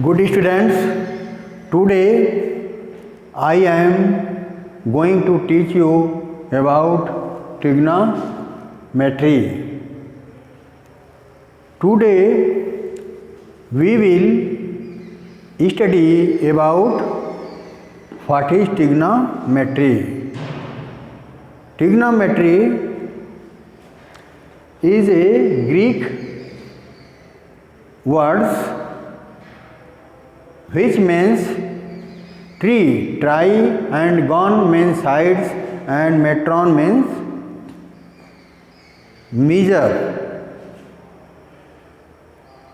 Good students, today I am going to teach you about trigonometry. Today we will study about what is trigonometry. Trigonometry is a Greek word which means tri and gon means sides and metron means measure,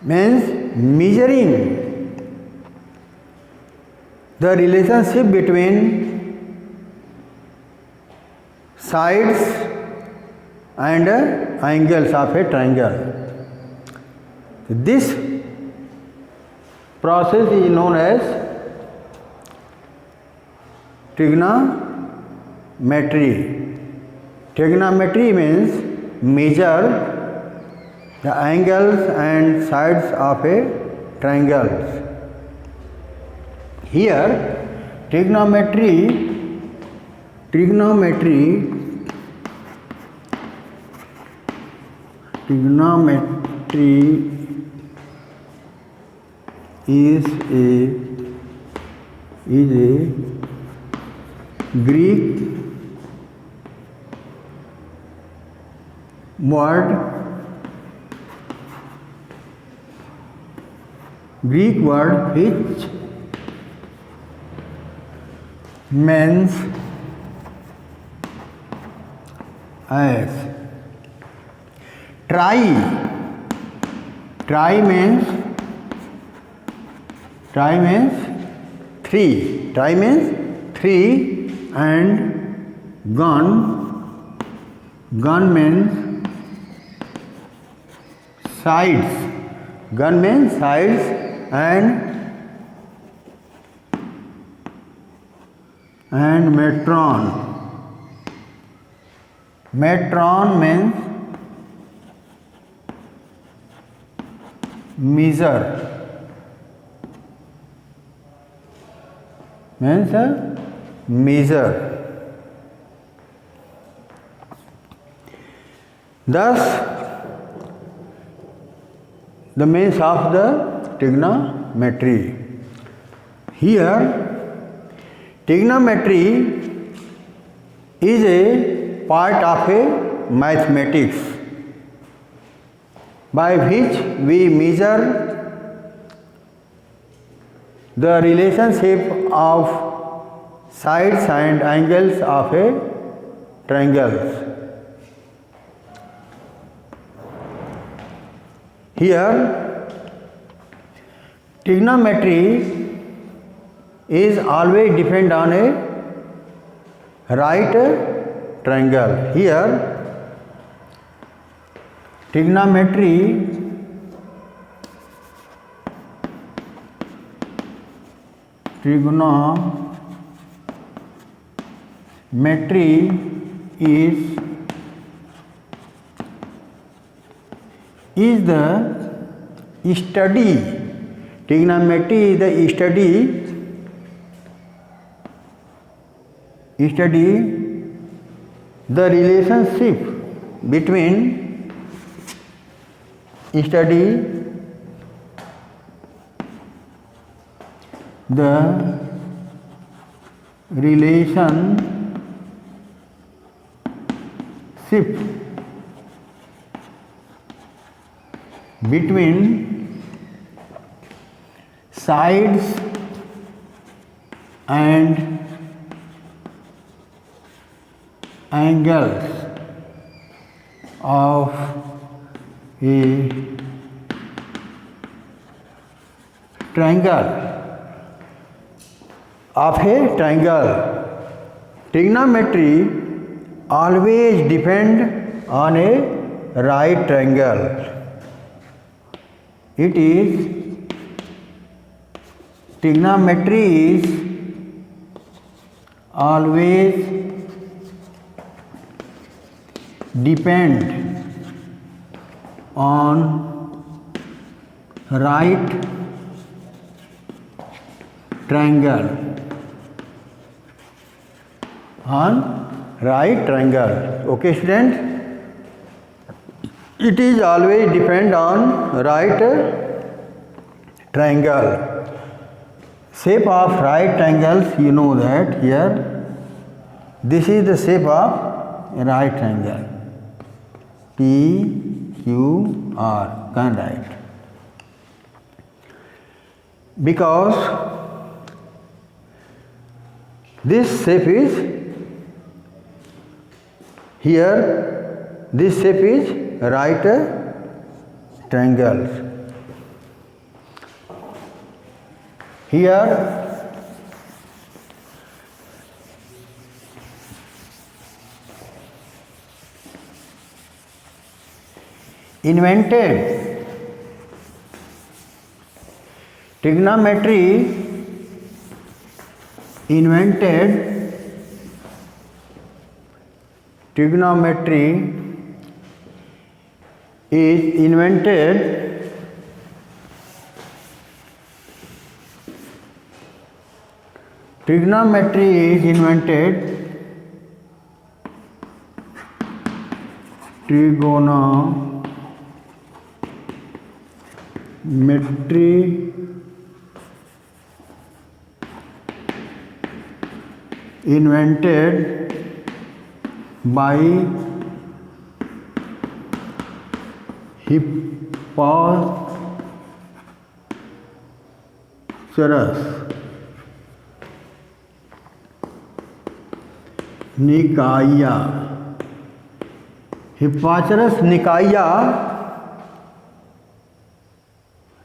means measuring the relationship between sides and angles of a triangle. This process is known as trigonometry. Trigonometry means measure the angles and sides of a triangle. Here trigonometry is a Greek word which means as tri means three and gon means sides, and metron means measure, Thus, the means of the trigonometry. Here, trigonometry is a part of a mathematics by which we measure the relationship of sides and angles of a triangle. Here, trigonometry is always depend on a right triangle. Here, trigonometry is the study. Trigonometry is the study the relationship between sides and angles of a triangle. Trigonometry always depend on a right triangle. Trigonometry is always depend on right triangle. On right triangle. Okay, students? It is always depend on right triangle. Shape of right triangles, you know that here. This is the shape of a right triangle. P, Q, R, can write. Because this shape is here, this shape is right triangles. Here invented trigonometry, is invented trigonometry invented by Hipparchus Nikaya. Hipparchus Nikaya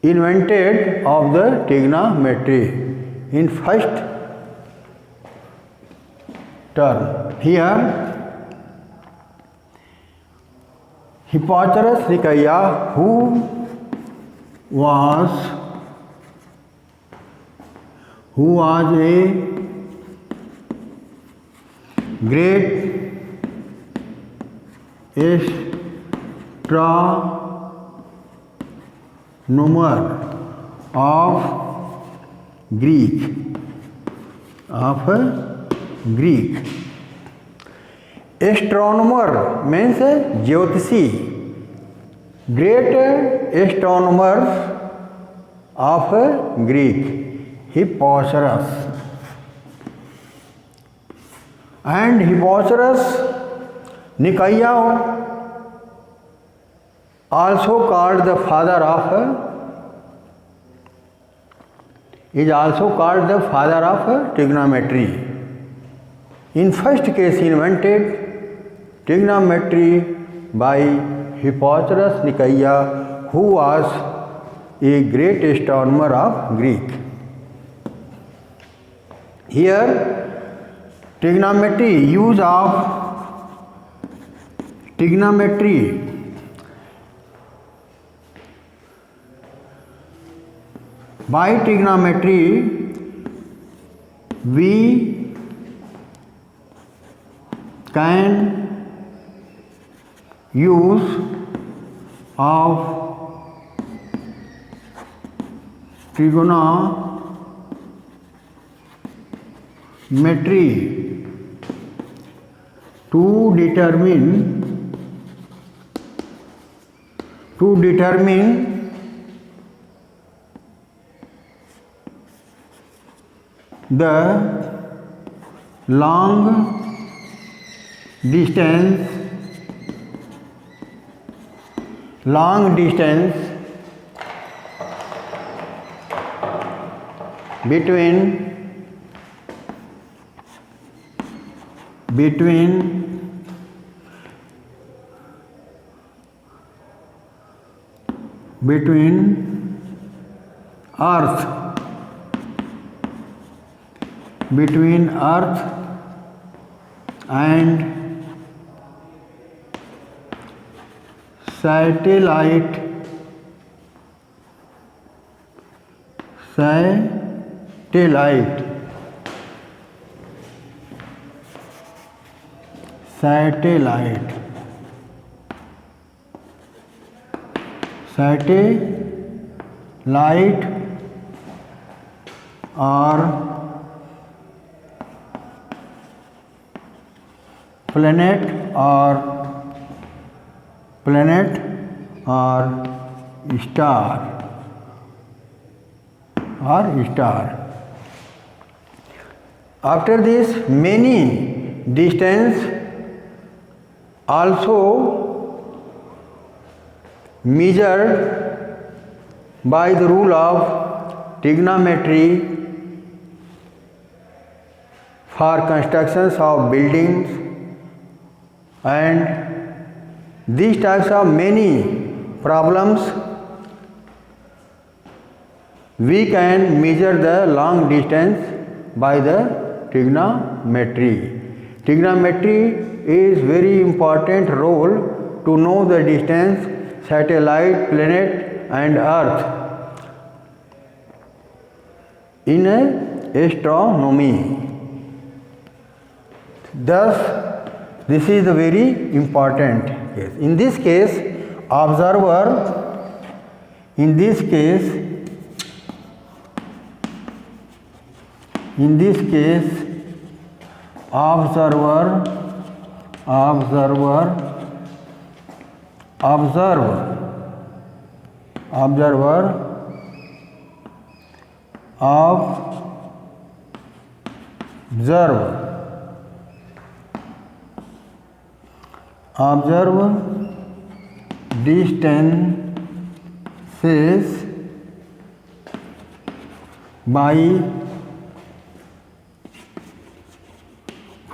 invented of the trigonometry in first term. Here Hipparchus Nikaya, who was a great astronomer of Greek. Astronomer means Jyotishi. Great astronomers of Greek, Hipparchus. And Hipparchus Nikaya also called the father of trigonometry. In first case invented trigonometry by Hipparchus Nikaya, who was a great astronomer of Greek. Here use of trigonometry by trigonometry we can use of trigonometry to determine the long distance between Earth and satellite or planet or star. After this, many distance also measured by the rule of trigonometry for constructions of buildings, and these types of many problems we can measure the long distance by the trigonometry. Trigonometry is very important role to know the distance satellite, planet and earth in astronomy. Thus, this is a very important case. In this case, observer observe distances by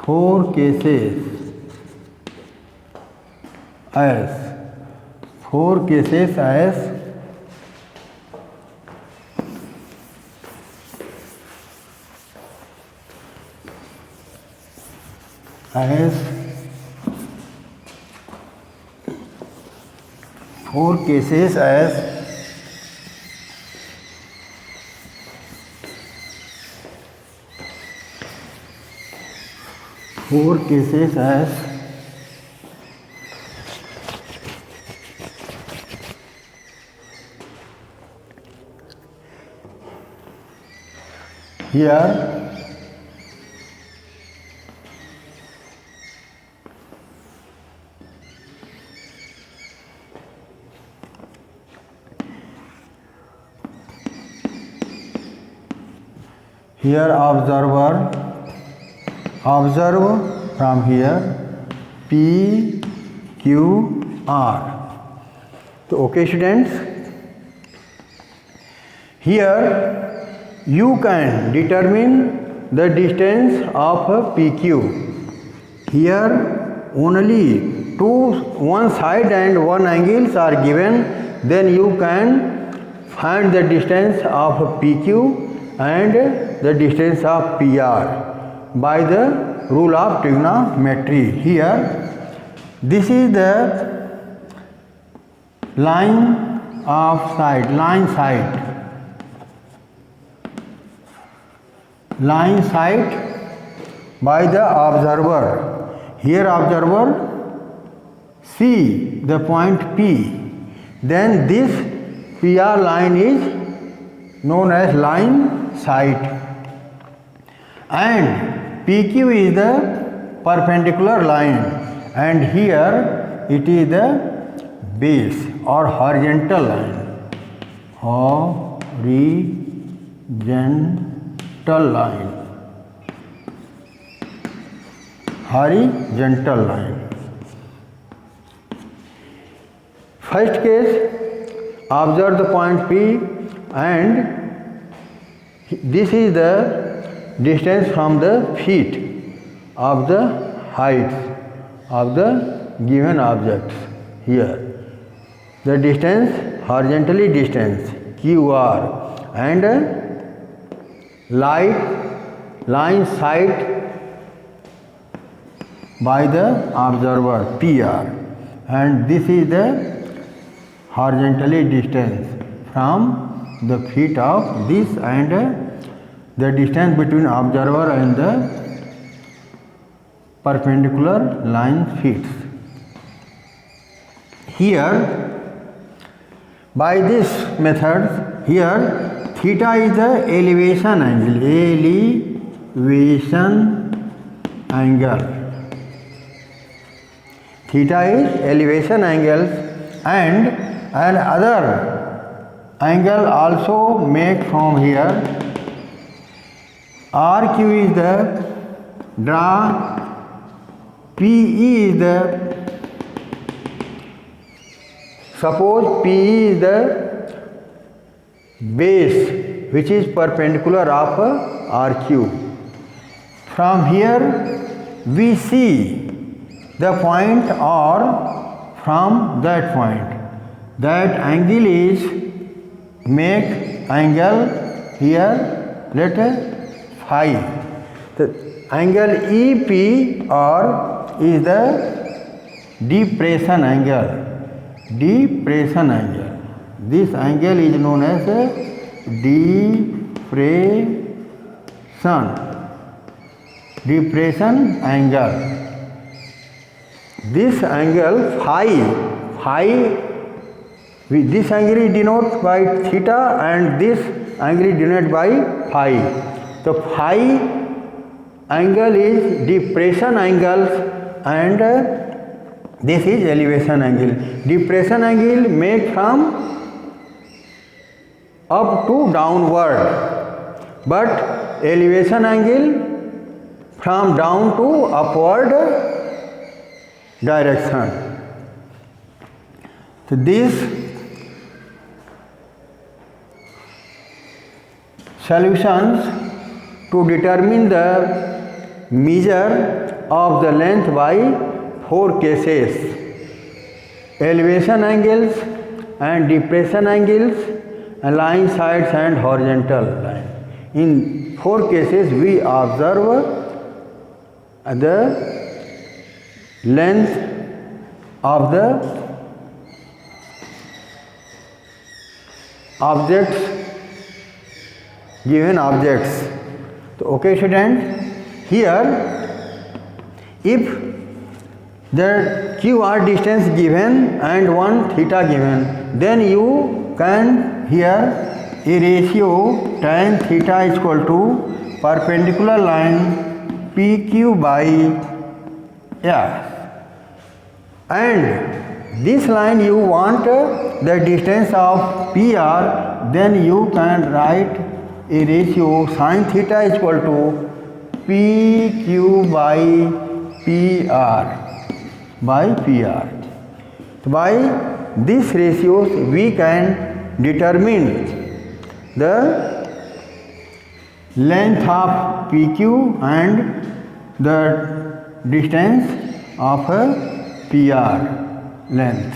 4 cases as here observe from here P, Q, R. So, okay students, here you can determine the distance of PQ. Here only one side and one angles are given, then you can find the distance of PQ and the distance of PR by the rule of trigonometry. Here, this is the line side by the observer. Here observer see the point P, then this PR line is known as line sight, and PQ is the perpendicular line, and here it is the base or horizontal line. Horizontal line. First case, observe the point P, and this is the distance from the feet of the heights of the given objects. Here the distance, horizontally distance QR, and line sight by the observer PR, and this is the horizontally distance from the feet of this, and the distance between observer and the perpendicular line feet. Here by this method, here theta is the elevation angle, elevation angle. Theta is elevation angle, and another angle also make from here. RQ is the draw, PE is the, suppose PE is the base which is perpendicular of RQ. From here we see the point, or from that point, that angle is make angle here, let phi. The angle EP or is the depression angle. Depression angle. This angle is known as depression angle. This angle phi, this angle is denoted by theta and this angle is denoted by phi. So phi angle is depression angle and this is elevation angle. Depression angle make from up to downward, but elevation angle from down to upward direction. So this solutions to determine the measure of the length by 4 cases: elevation angles and depression angles, line sides and horizontal line. In 4 cases we observe the length of the objects, given objects. So, okay student, here if the QR distance given and 1 theta given, then you can here a ratio tan theta is equal to perpendicular line PQ by R, and this line you want the distance of PR, then you can write a ratio sin theta is equal to PQ by PR. So by these ratios we can determine the length of PQ and the distance of PR length.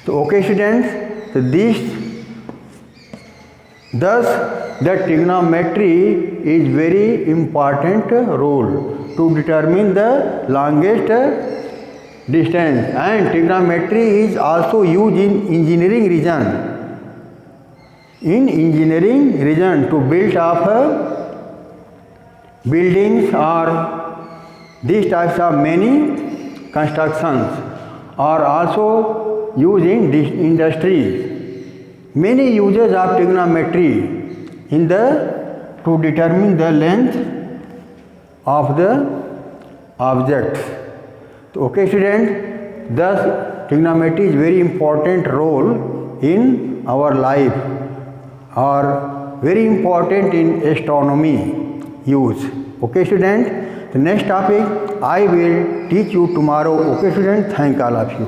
So okay students, so thus the trigonometry is very important role to determine the longest distance, and trigonometry is also used in engineering region. In engineering region to build of buildings or these types of many constructions are also used in industries. Many uses of trigonometry in the to determine the length of the objects. So, okay students, thus trigonometry is very important role in our life, or very important in astronomy use. Okay student, the next topic I will teach you tomorrow. Okay student, thank all of you.